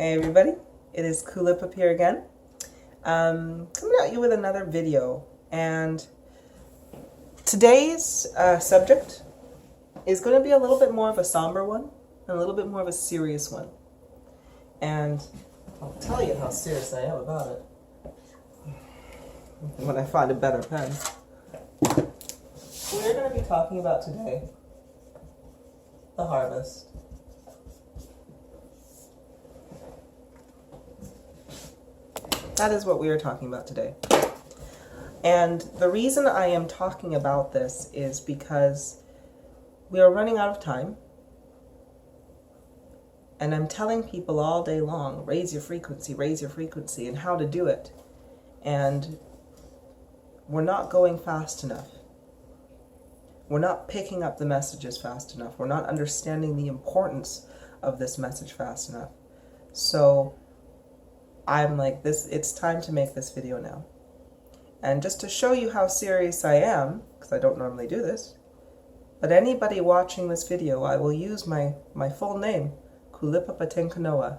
Hey everybody, it is Kulipup here again, coming at you with another video, and today's subject is going to be a little bit more of a somber one and a little bit more of a serious one, and I'll tell you how serious I am about it when I find a better pen. We're going to be talking about today the harvest. That is what we are talking about today. And the reason I am talking about this is because we are running out of time. And I'm telling people all day long, raise your frequency, and how to do it. And we're not going fast enough. We're not picking up the messages fast enough. We're not understanding the importance of this message fast enough. So I'm like, it's time to make this video now. And just to show you how serious I am, because I don't normally do this, but anybody watching this video, I will use my full name, Kulipup.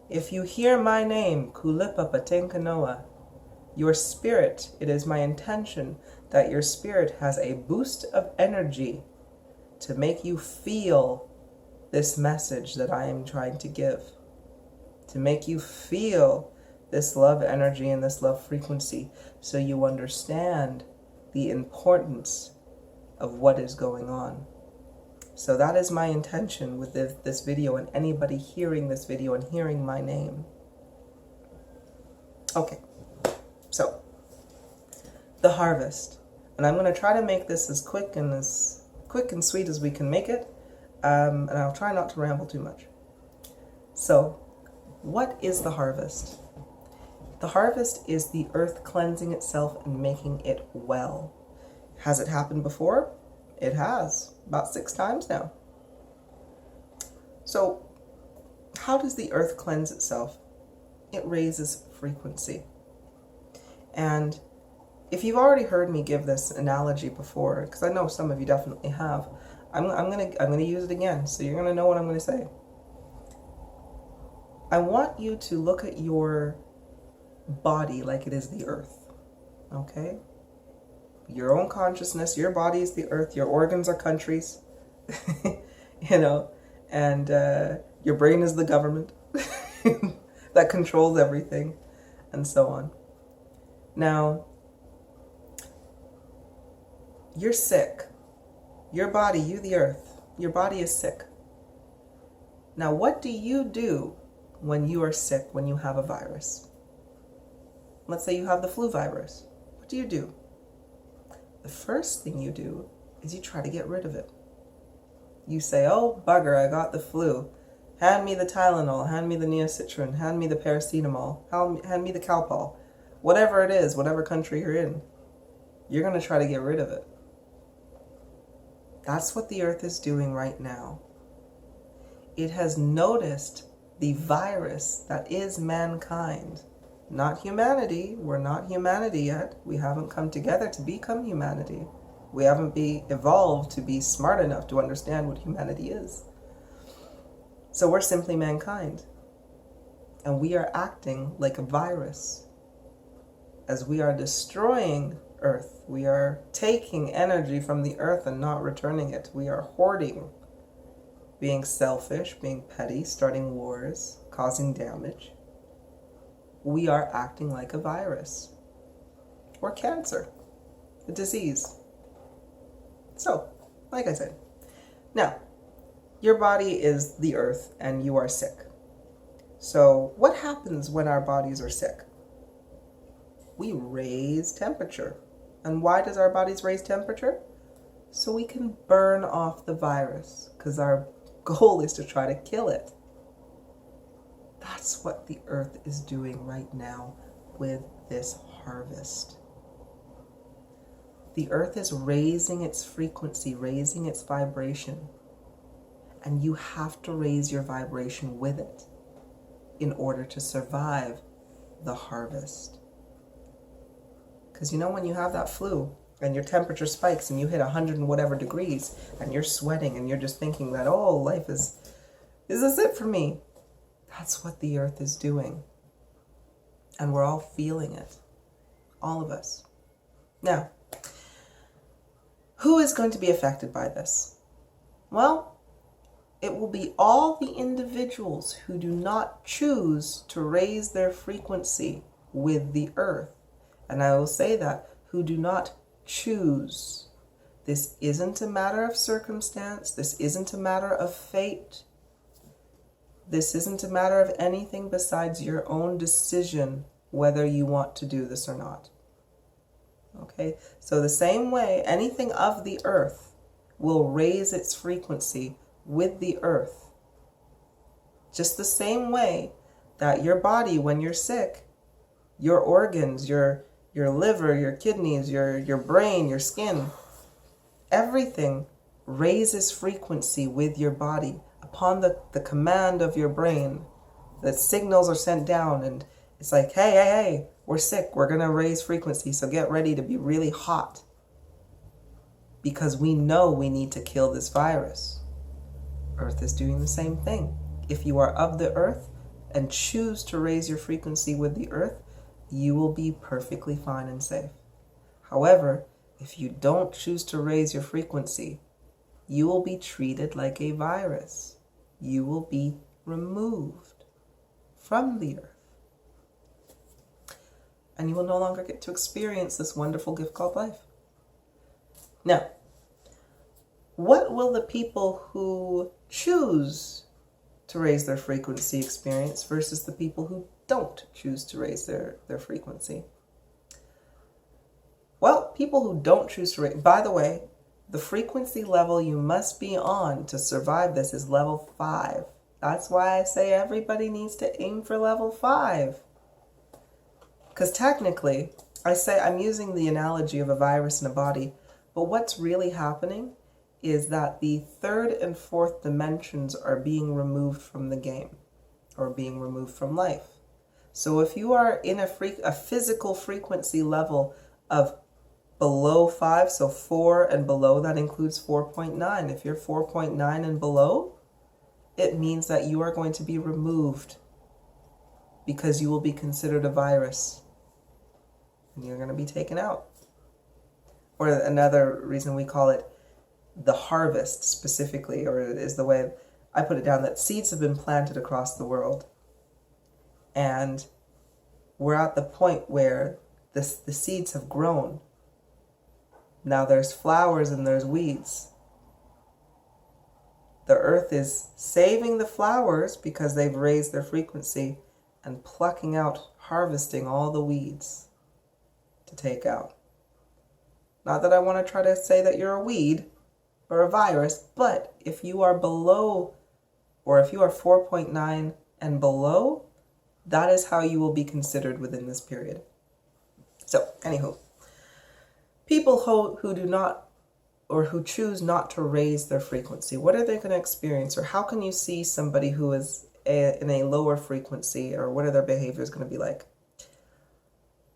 If you hear my name, Kulipup, your spirit, it is my intention that your spirit has a boost of energy to make you feel this message that I am trying to give. To make you feel this love energy and this love frequency so you understand the importance of what is going on. So that is my intention with this video and anybody hearing this video and hearing my name. Okay, so the harvest. And I'm going to try to make this as quick and sweet as we can make it. And I'll try not to ramble too much. So, what is the harvest? The harvest is the earth cleansing itself and making it well. Has it happened before? It has, about 6 times now. So, how does the earth cleanse itself? It raises frequency. And if you've already heard me give this analogy before, because I know some of you definitely have, I'm gonna use it again, so you're gonna know what I'm gonna say. I want you to look at your body like it is the earth, okay? Your own consciousness, your body is the earth, your organs are countries, you know, and your brain is the government that controls everything, and so on. Now, you're sick. Your body, you the earth, your body is sick. Now, what do you do when you are sick, when you have a virus? Let's say you have the flu virus. What do you do? The first thing you do is you try to get rid of it. You say, oh, bugger, I got the flu. Hand me the Tylenol, hand me the Neocitrin, hand me the paracetamol, hand me the Calpol. Whatever it is, whatever country you're in, you're going to try to get rid of it. That's what the earth is doing right now. It has noticed the virus that is mankind. Not humanity. We're not humanity yet. We haven't come together to become humanity. We haven't evolved to be smart enough to understand what humanity is. So we're simply mankind. And we are acting like a virus. As we are destroying Earth, we are taking energy from the earth and not returning it. We are hoarding, being selfish, being petty, starting wars, causing damage. We are acting like a virus or cancer, a disease. So, like I said, now, your body is the earth and you are sick. So, what happens when our bodies are sick? We raise temperature. And why does our bodies raise temperature? So we can burn off the virus, because our goal is to try to kill it. That's what the earth is doing right now with this harvest. The earth is raising its frequency, raising its vibration. And you have to raise your vibration with it in order to survive the harvest. Because you know when you have that flu and your temperature spikes and you hit 100 and whatever degrees and you're sweating and you're just thinking that, oh, life is this it for me? That's what the earth is doing. And we're all feeling it. All of us. Now, who is going to be affected by this? Well, it will be all the individuals who do not choose to raise their frequency with the earth. And I will say that, who do not choose. This isn't a matter of circumstance. This isn't a matter of fate. This isn't a matter of anything besides your own decision whether you want to do this or not. Okay, so the same way anything of the earth will raise its frequency with the earth. Just the same way that your body, when you're sick, your organs, your liver, your kidneys, your brain, your skin, everything raises frequency with your body. Upon the command of your brain, the signals are sent down and it's like, hey, we're sick. We're going to raise frequency. So get ready to be really hot. Because we know we need to kill this virus. Earth is doing the same thing. If you are of the earth and choose to raise your frequency with the earth, you will be perfectly fine and safe. However, if you don't choose to raise your frequency, you will be treated like a virus. You will be removed from the earth. And you will no longer get to experience this wonderful gift called life. Now, what will the people who choose to raise their frequency experience versus the people who don't choose to raise their frequency? Well, people who don't choose to raise, by the way, the frequency level you must be on to survive this is level 5. That's why I say everybody needs to aim for level 5. Because technically, I say I'm using the analogy of a virus in a body, but what's really happening is that the 3rd and 4th dimensions are being removed from the game, or being removed from life. So if you are in a physical frequency level of below 5, so 4 and below, that includes 4.9. If you're 4.9 and below, it means that you are going to be removed because you will be considered a virus. And you're going to be taken out. Or another reason we call it the harvest specifically, or is the way I put it down, that seeds have been planted across the world. And we're at the point where the seeds have grown. Now there's flowers and there's weeds. The earth is saving the flowers because they've raised their frequency and plucking out, harvesting all the weeds to take out. Not that I want to try to say that you're a weed or a virus, but if you are below, or if you are 4.9 and below, that is how you will be considered within this period. So, anywho, people who do not, or who choose not to raise their frequency, what are they going to experience? Or how can you see somebody who is in a lower frequency, or what are their behaviors going to be like?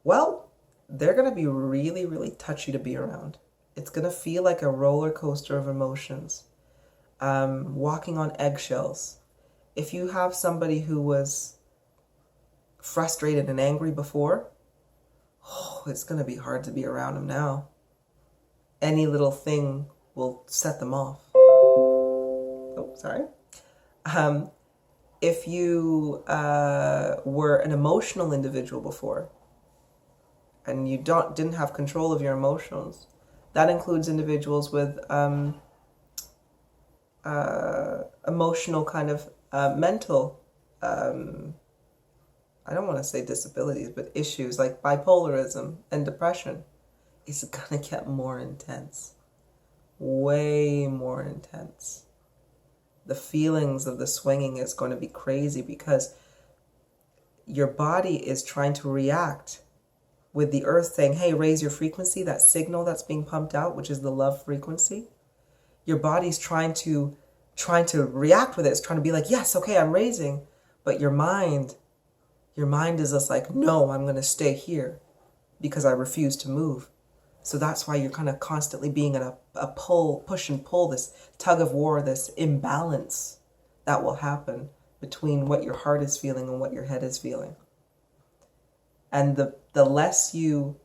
Well, they're going to be really, really touchy to be around. It's going to feel like a roller coaster of emotions, walking on eggshells. If you have somebody who was frustrated and angry before, it's going to be hard to be around them now. Any little thing will set them off. Oh, sorry. If you were an emotional individual before, and you didn't have control of your emotions, that includes individuals with emotional kind of mental, I don't want to say disabilities, but issues like bipolarism and depression. It's going to get more intense, way more intense. The feelings of the swinging is going to be crazy because your body is trying to react with the earth saying, hey, raise your frequency, that signal that's being pumped out, which is the love frequency. Your body's trying to react with it. It's trying to be like, yes, okay, I'm raising. But your mind is just like, no, I'm going to stay here because I refuse to move. So that's why you're kind of constantly being in a push and pull, this tug of war, this imbalance that will happen between what your heart is feeling and what your head is feeling. And the less you,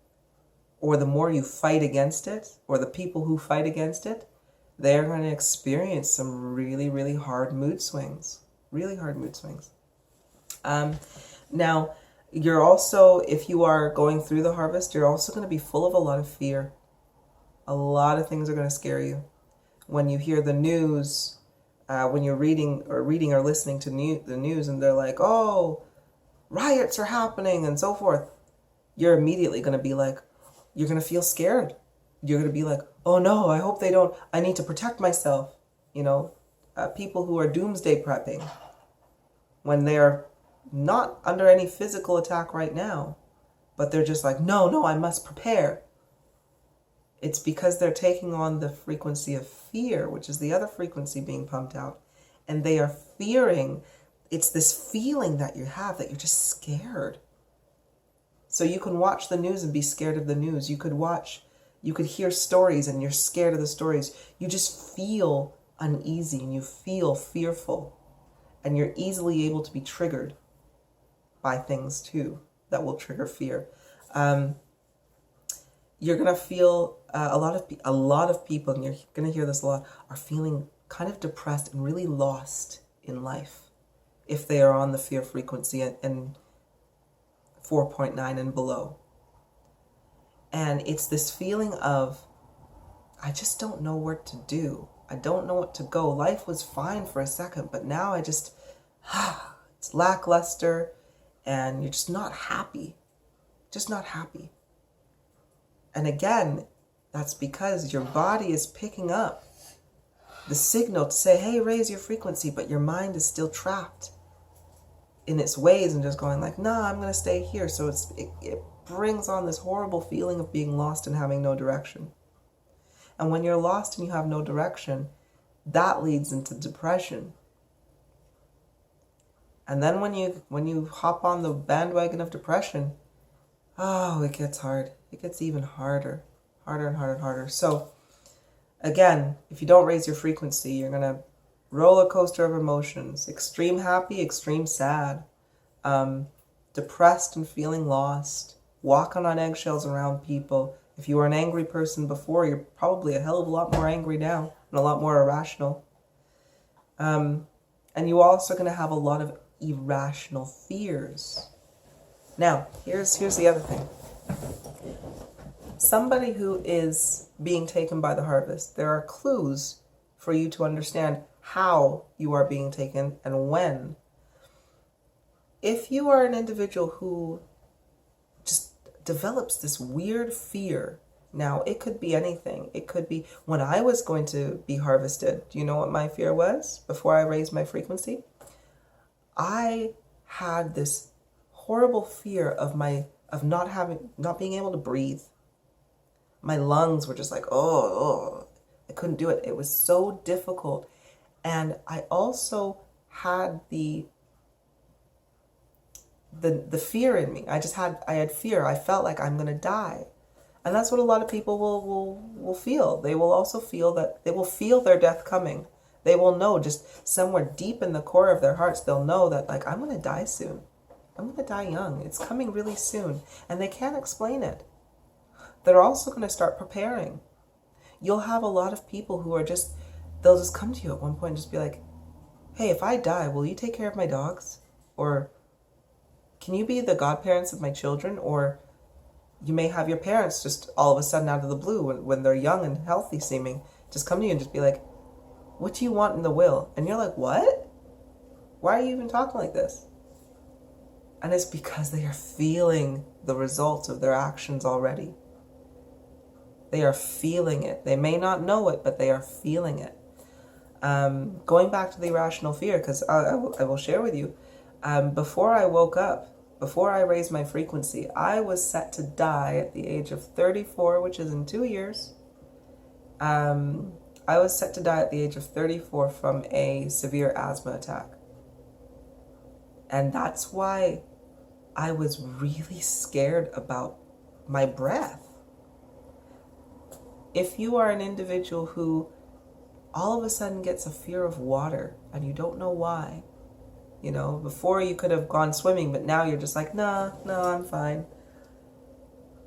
or the more you fight against it, or the people who fight against it, they're going to experience some really, really hard mood swings. Really hard mood swings. Now, you're also, if you are going through the harvest, you're also going to be full of a lot of fear. A lot of things are going to scare you. When you hear the news, when you're reading or listening to the news, and they're like, oh, riots are happening and so forth, you're immediately going to be like, you're going to feel scared. You're going to be like, oh no, I hope they don't, I need to protect myself. You know, people who are doomsday prepping, when they're not under any physical attack right now, but they're just like, no, I must prepare. It's because they're taking on the frequency of fear, which is the other frequency being pumped out. And they are fearing, it's this feeling that you have that you're just scared. So you can watch the news and be scared of the news. You could hear stories and you're scared of the stories. You just feel uneasy and you feel fearful. And you're easily able to be triggered by things too that will trigger fear. You're gonna feel a lot of people, and you're gonna hear this a lot, are feeling kind of depressed and really lost in life if they are on the fear frequency and 4.9 and below. And it's this feeling of, I just don't know what to do. I don't know what to go. Life was fine for a second, but now I just, it's lackluster, and you're just not happy. Just not happy. And again, that's because your body is picking up the signal to say, hey, raise your frequency, but your mind is still trapped in its ways and just going like, nah, I'm going to stay here. So it brings on this horrible feeling of being lost and having no direction. And when you're lost and you have no direction, that leads into depression. And then when you hop on the bandwagon of depression, oh, it gets hard. It gets even harder. Harder and harder and harder. So again, if you don't raise your frequency, you're going to roller coaster of emotions. Extreme happy, extreme sad. Depressed and feeling lost. Walking on eggshells around people. If you were an angry person before, you're probably a hell of a lot more angry now. And a lot more irrational. And you're also going to have a lot of irrational fears. Now, here's the other thing. Somebody who is being taken by the harvest, there are clues for you to understand how you are being taken and when. If you are an individual who just develops this weird fear, now it could be anything. It could be, when I was going to be harvested, do you know what my fear was before I raised my frequency? I had this horrible fear of not being able to breathe. My lungs were just like, oh, I couldn't do it. It was so difficult. And I also had the fear in me. I had fear. I felt like I'm going to die. And that's what a lot of people will feel. They will also feel that they will feel their death coming. They will know just somewhere deep in the core of their hearts, they'll know that like, I'm going to die soon. I'm going to die young. It's coming really soon. And they can't explain it. They're also going to start preparing. You'll have a lot of people who are they'll just come to you at one point and just be like, hey, if I die, will you take care of my dogs? Or can you be the godparents of my children? Or you may have your parents just all of a sudden out of the blue when they're young and healthy seeming, just come to you and just be like, what do you want in the will? And you're like, what? Why are you even talking like this? And it's because they are feeling the results of their actions already. They are feeling it. They may not know it, but they are feeling it. Going back to the irrational fear, because I will share with you, before I woke up, before I raised my frequency, I was set to die at the age of 34, which is in 2 years. I was set to die at the age of 34 from a severe asthma attack. And that's why I was really scared about my breath. If you are an individual who all of a sudden gets a fear of water and you don't know why, You know, before you could have gone swimming, but now you're just like, nah, no, I'm fine.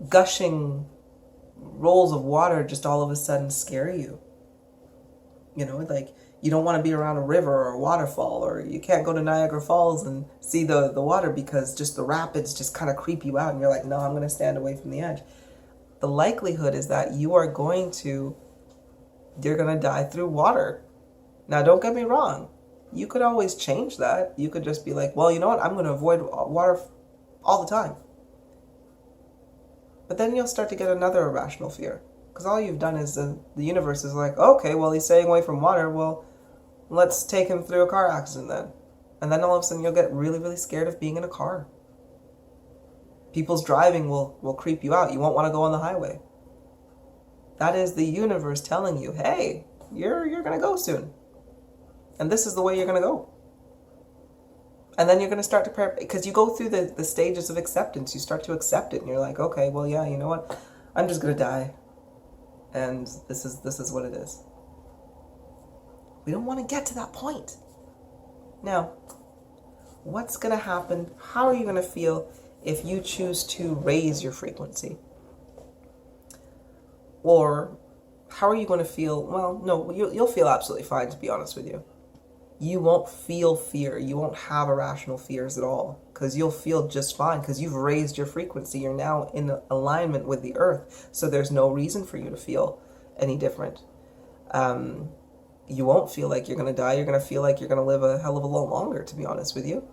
Gushing rolls of water just all of a sudden scare you. You know, like you don't want to be around a river or a waterfall, or you can't go to Niagara Falls and see the water because just the rapids just kind of creep you out and you're like, no, I'm going to stand away from the edge. The likelihood is that you're going to die through water. Now, don't get me wrong. You could always change that. You could just be like, well, you know what? I'm going to avoid water all the time. But then you'll start to get another irrational fear. Because all you've done is the universe is like, okay, well, he's staying away from water. Well, let's take him through a car accident then. And then all of a sudden you'll get really, really scared of being in a car. People's driving will creep you out. You won't want to go on the highway. That is the universe telling you, hey, you're going to go soon. And this is the way you're going to go. And then you're going to start to prepare, because you go through the stages of acceptance. You start to accept it and you're like, okay, well, yeah, you know what? I'm just going to die. And this is what it is. We don't want to get to that point. Now, what's going to happen? How are you going to feel if you choose to raise your frequency? Or how are you going to feel? Well, no, you'll feel absolutely fine, to be honest with you. You won't feel fear. You won't have irrational fears at all, because you'll feel just fine because you've raised your frequency. You're now in alignment with the earth. So there's no reason for you to feel any different. You won't feel like you're going to die. You're going to feel like you're going to live a hell of a lot longer, to be honest with you.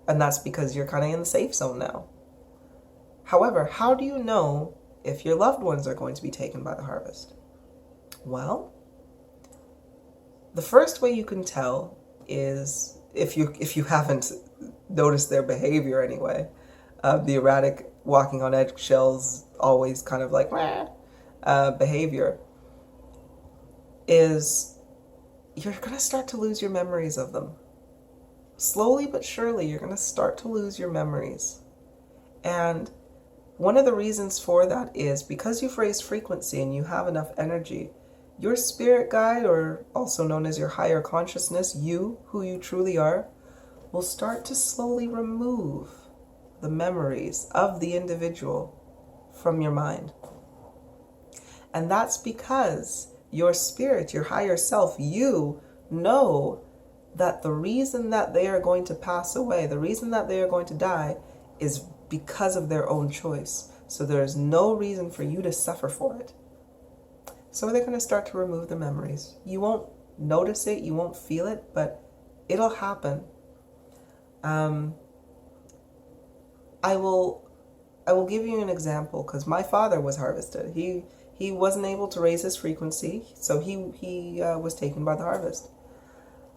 And that's because you're kind of in the safe zone now. However, how do you know if your loved ones are going to be taken by the harvest? Well, the first way you can tell is, if you haven't noticed their behavior anyway, the erratic walking on eggshells, always kind of like behavior, is you're going to start to lose your memories of them. Slowly but surely, you're going to start to lose your memories. And one of the reasons for that is because you've raised frequency and you have enough energy, your spirit guide, or also known as your higher consciousness, you, who you truly are, will start to slowly remove the memories of the individual from your mind. And that's because your spirit, your higher self, you know that the reason that they are going to pass away, the reason that they are going to die, is because of their own choice. So there's no reason for you to suffer for it. So they're going to start to remove the memories. You won't notice it, you won't feel it, but it'll happen. I will give you an example, because my father was harvested. He wasn't able to raise his frequency, so he was taken by the harvest.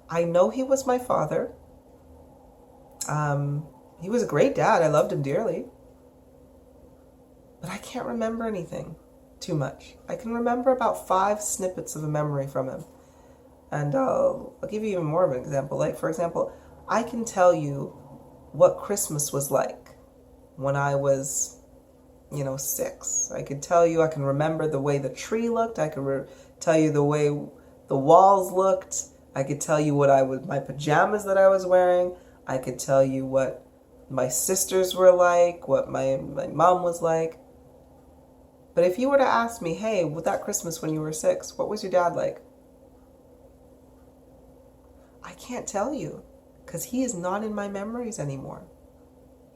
I know he was my father. He was a great dad. I loved him dearly. But I can't remember anything too much. I can remember about 5 snippets of a memory from him. And I'll give you even more of an example. Like, for example, I can tell you what Christmas was like when I was, 6. I could tell you, I can remember the way the tree looked. I could tell you the way the walls looked. I could tell you my pajamas that I was wearing. I could tell you what my sisters were like, what my mom was like. But if you were to ask me, hey, with that Christmas when you were 6, what was your dad like? I can't tell you, because he is not in my memories anymore.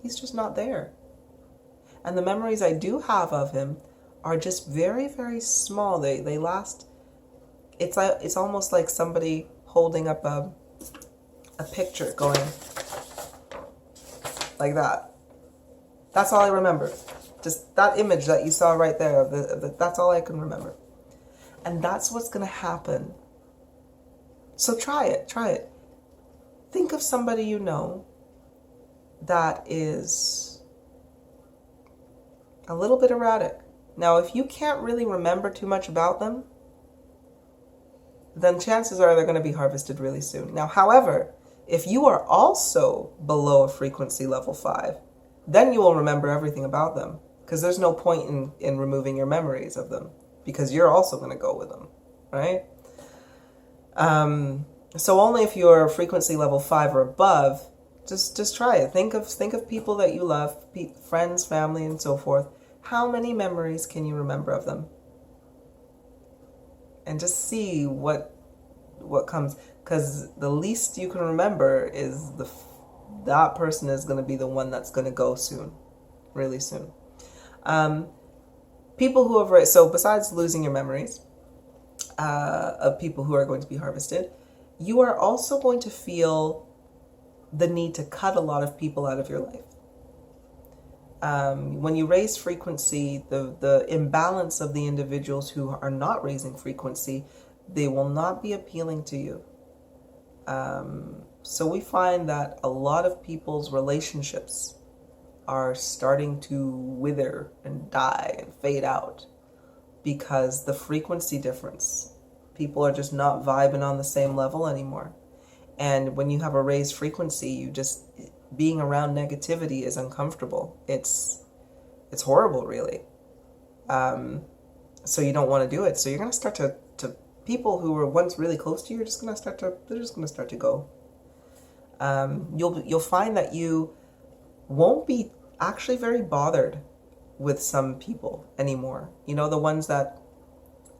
He's just not there. And the memories I do have of him are just very, very small. They last. It's almost like somebody holding up a picture going like that. That's all I remember. Just that image that you saw right there. That's all I can remember. And that's what's going to happen. So try it. Think of somebody you know that is a little bit erratic. Now, if you can't really remember too much about them, then chances are they're going to be harvested really soon. Now, however, if you are also below a frequency level 5, then you will remember everything about them, because there's no point in removing your memories of them, because you're also going to go with them, right? So only if you're frequency level 5 or above Just try it. Think of people that you love, friends, family, and so forth. How many memories can you remember of them? And just see what comes, because the least you can remember is that person is going to be the one that's going to go soon, really soon. People who have so besides losing your memories of people who are going to be harvested, you are also going to feel the need to cut a lot of people out of your life. When you raise frequency, the imbalance of the individuals who are not raising frequency, they will not be appealing to you. So we find that a lot of people's relationships are starting to wither and die and fade out because the frequency difference. People are just not vibing on the same level anymore. And when you have a raised frequency, being around negativity is uncomfortable. It's horrible, really. So you don't want to do it. So you're going to start to people who were once really close to you, they're just going to start to go. You'll find that you won't be actually very bothered with some people anymore. You know, the ones that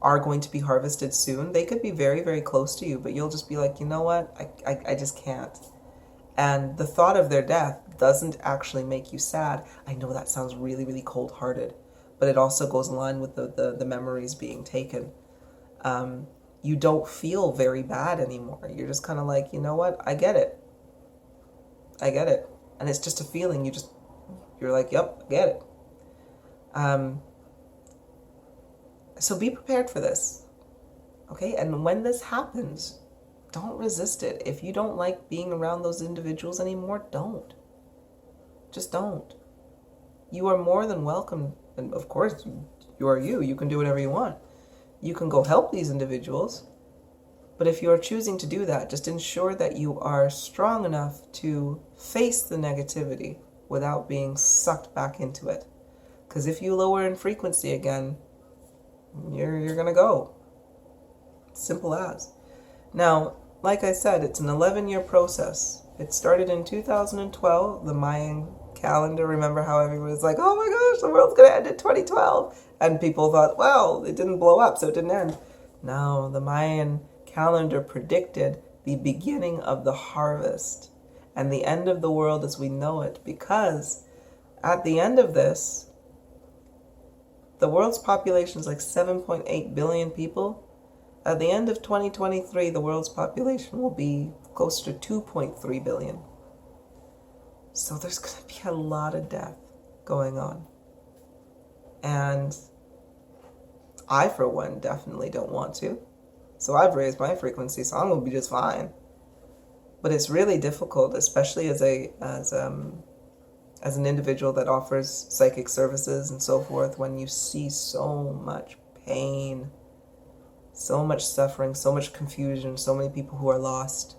are going to be harvested soon, they could be very, very close to you, but you'll just be like, you know what, I just can't. And the thought of their death doesn't actually make you sad. I know that sounds really, really cold-hearted, but it also goes in line with the memories being taken. You don't feel very bad anymore. You're just kind of like, you know what, I get it. And it's just a feeling. You're like, yep, I get it. So be prepared for this, okay? And when this happens, don't resist it. If you don't like being around those individuals anymore, don't. Just don't. You are more than welcome. And of course, you are you. You can do whatever you want. You can go help these individuals. But if you are choosing to do that, just ensure that you are strong enough to face the negativity without being sucked back into it. Because if you lower in frequency again, you're going to go. Simple as. Now, like I said, it's an 11-year process. It started in 2012, the Mayan calendar. Remember how everyone was like, oh my gosh, the world's going to end in 2012. And people thought, well, it didn't blow up, so it didn't end. No, the Mayan calendar predicted the beginning of the harvest and the end of the world as we know it, because at the end of this, the world's population is like 7.8 billion people. At the end of 2023, the world's population will be close to 2.3 billion. So there's going to be a lot of death going on. And I, for one, definitely don't want to. So I've raised my frequency, so I'm going to be just fine. But it's really difficult, especially as an individual that offers psychic services and so forth, when you see so much pain, so much suffering, so much confusion, so many people who are lost.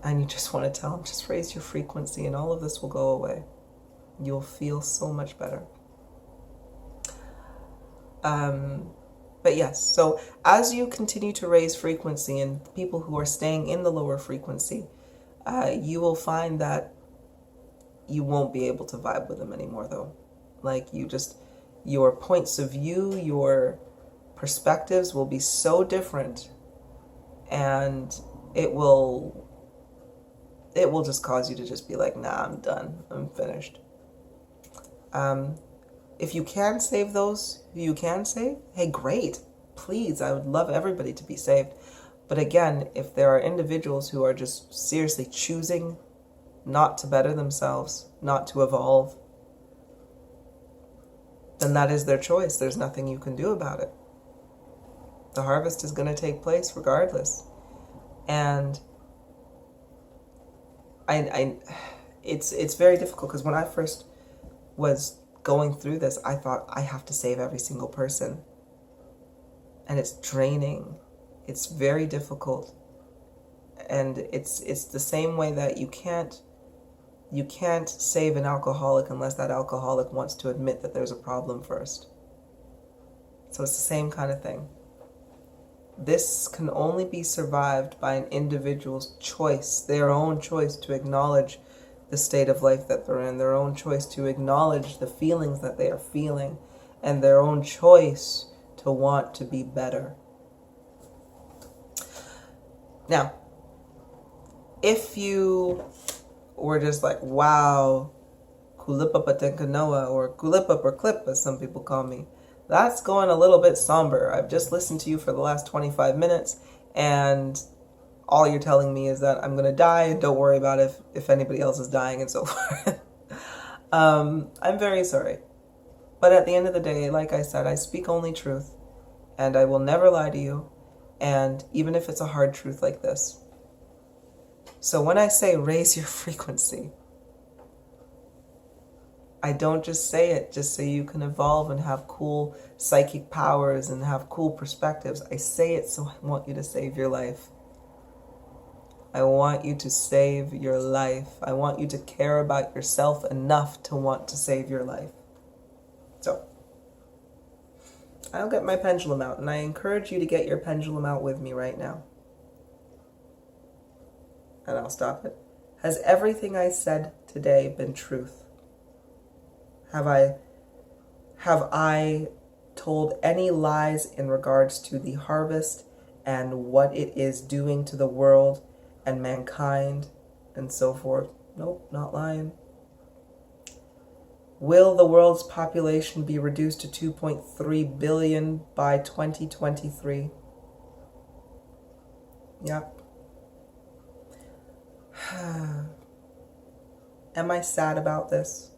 And you just want to tell them, just raise your frequency and all of this will go away. You'll feel so much better. But yes, so as you continue to raise frequency and people who are staying in the lower frequency, you will find that you won't be able to vibe with them anymore, though. Like, your points of view, your perspectives will be so different, and it will just cause you to just be like, nah, I'm done. I'm finished. If you can save those who you can save, hey, great. Please, I would love everybody to be saved. But again, if there are individuals who are just seriously choosing not to better themselves, not to evolve, then that is their choice. There's nothing you can do about it. The harvest is going to take place regardless. And it's very difficult, because when I first was going through this, I thought, I have to save every single person. And it's draining. It's very difficult. And it's the same way that you can't save an alcoholic unless that alcoholic wants to admit that there's a problem first. So it's the same kind of thing. this can only be survived by an individual's choice, their own choice to acknowledge the state of life that they're in, their own choice to acknowledge the feelings that they are feeling, and their own choice to want to be better. Now, if you were just like, wow, Kulipup Atenkanoa, or Kulipup or Clip as some people call me, that's going a little bit somber. I've just listened to you for the last 25 minutes and all you're telling me is that I'm going to die and don't worry about if anybody else is dying and so forth. I'm very sorry. But at the end of the day, like I said, I speak only truth and I will never lie to you. And even if it's a hard truth like this. So when I say raise your frequency, I don't just say it just so you can evolve and have cool psychic powers and have cool perspectives. I say it so I want you to save your life. I want you to save your life. I want you to care about yourself enough to want to save your life. So, I'll get my pendulum out, and I encourage you to get your pendulum out with me right now. And I'll stop it. Has everything I said today been truth? Have I told any lies in regards to the harvest and what it is doing to the world and mankind and so forth? Nope, not lying. Will the world's population be reduced to 2.3 billion by 2023? Yep. Am I sad about this?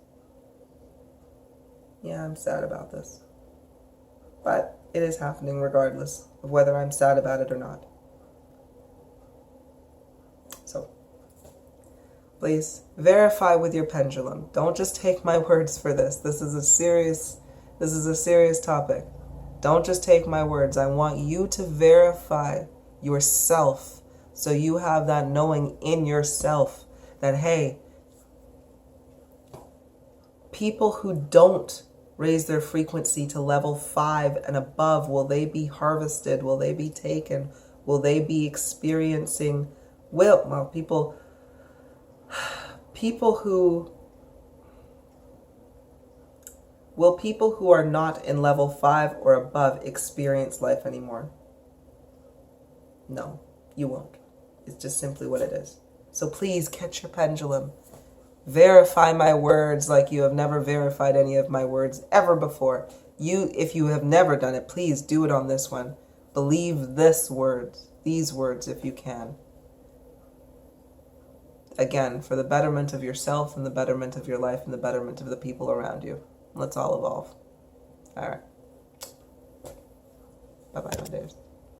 Yeah, I'm sad about this. But it is happening regardless of whether I'm sad about it or not. So, please verify with your pendulum. Don't just take my words for this. This is a serious topic. Don't just take my words. I want you to verify yourself so you have that knowing in yourself that, hey, people who don't raise their frequency to level 5 and above, will they be harvested? Will they be taken? Will they be experiencing people who are not in level 5 or above experience life anymore? No, you won't. It's just simply what it is. So please catch your pendulum. Verify my words like you have never verified any of my words ever before. If you have never done it, please do it on this one. Believe these words if you can. Again, for the betterment of yourself and the betterment of your life and the betterment of the people around you. Let's all evolve. All right.